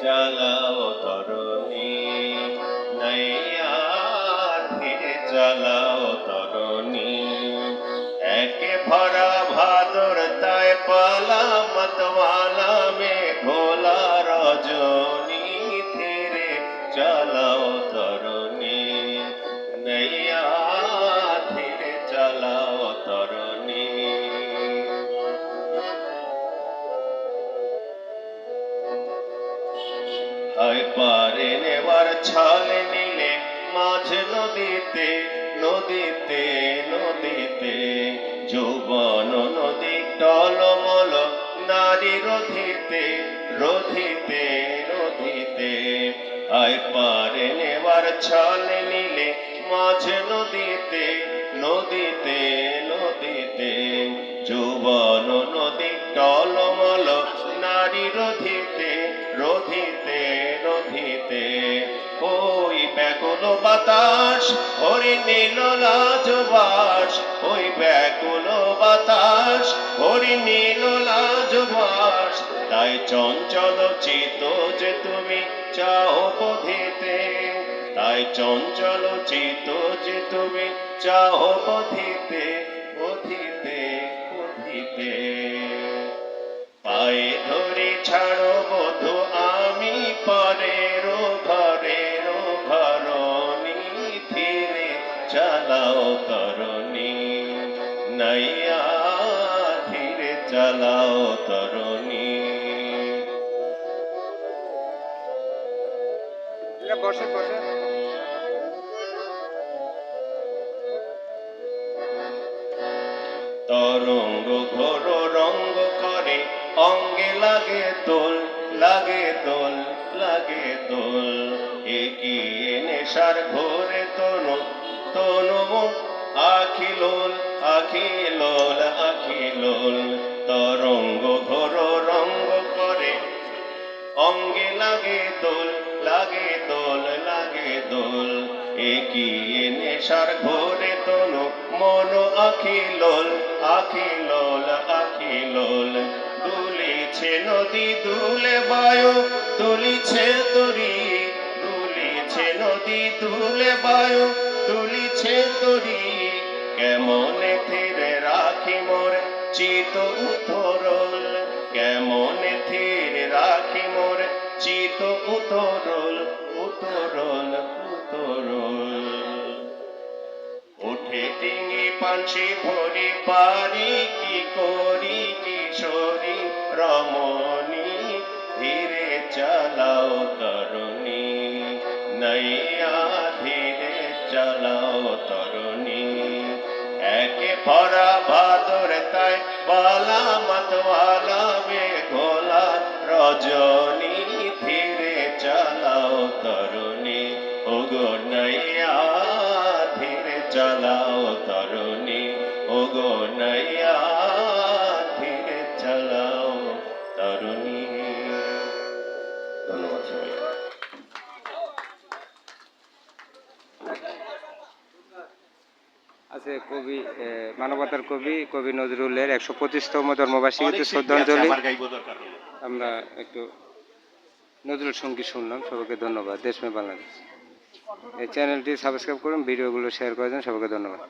চালাও তরুণী, নাইয়া ধীরে চালাও তরুণী। একে ভরা ভাদর তাই পালা মতওয়ালা মেঘলা রজনী, ধীরে চালাও তরুণী, নাইয়া ধীরে চালাও তরুণী। হায় পারে নেবার ছলে নিলে মাঝ নদীতে, নদীতে নদীতে যৌবন নদী টলমল নারী রধিতে, রধিতে রধিতে। হায় পারে নেবার ছলে নিলে মাঝ নদীতে, নদীতে নদীতে যৌবন নদী টলমল নারী রধিতে, রধিতে রধিতে। ওই ব্যাকুল বাতাস হরি নীল লাজবাস, ওই ব্যাকুল বাতাস হরি নীল লাজবাস। তাই চঞ্চল চিত যে তুমি চাও বধিতে, তাই চঞ্চল চিত যে তুমি চাও বধিতে, বধিতে বধিতে। পায়ে ধরে ছাড়ো বধূ আমি পরের ঘরের ঘরণী, ধীরে চালাও তরুণী, নাইয়া ধীরে চালাও তরুণী। বসে বসে তরঙ্গ ঘোর রঙ্গ করে অঙ্গে লাগে দোল, লাগে দোল লাগে দোল। এগিয়ে নেশার ঘোরে তনু তনু আখিলোল, আখিলোল আখিলোল। তরঙ্গ ঘোর রঙ্গ করে অঙ্গে লাগে দোল, লাগে দোল লাগে দোল। এগিয়ে নেশার ঘোরে তনু মন আখিলোল, আখিলোল আখিলোল। দুলিছে নদী দুলে বায়ু, দুলিছে তরি, দুলিছে নদী দুলে বায়ু, দুলিছে তরি। কেমনে ধীরে রাখি মোর চিত উতরল, কেমনে ধীরে রাখি মোর চিত উতরল, উতরল উতরল। উঠে ডিঙি পাঞ্চি ভরি পারি কি করি কিশোরী রমণী, ধীরে চালাও তরুণী, নাইয়া ধীরে চালাও তরুণী। একে ভরা ভাদর তাই বালা মতওয়ালা মেঘলা রজনী, ধীরে চালাও তরুণী, ওগো নাইয়া ধীরে চালাও তরুণী, ওগো নাইয়া ধীরে চালাও তরুণী। ধন্যবাদ সবাই। আছে কবি মানবতার কবি কবি নজরুলের 125তম জন্মবার্ষিকীতে শ্রদ্ধাঞ্জলি। আমরা একটু নজরুল সঙ্গীত শুনলাম। সবাইকে ধন্যবাদ। দেশমে বাংলাদেশ এই চ্যানেলটি সাবস্ক্রাইব করুন, ভিডিওগুলো শেয়ার করে দেন। সবাইকে ধন্যবাদ।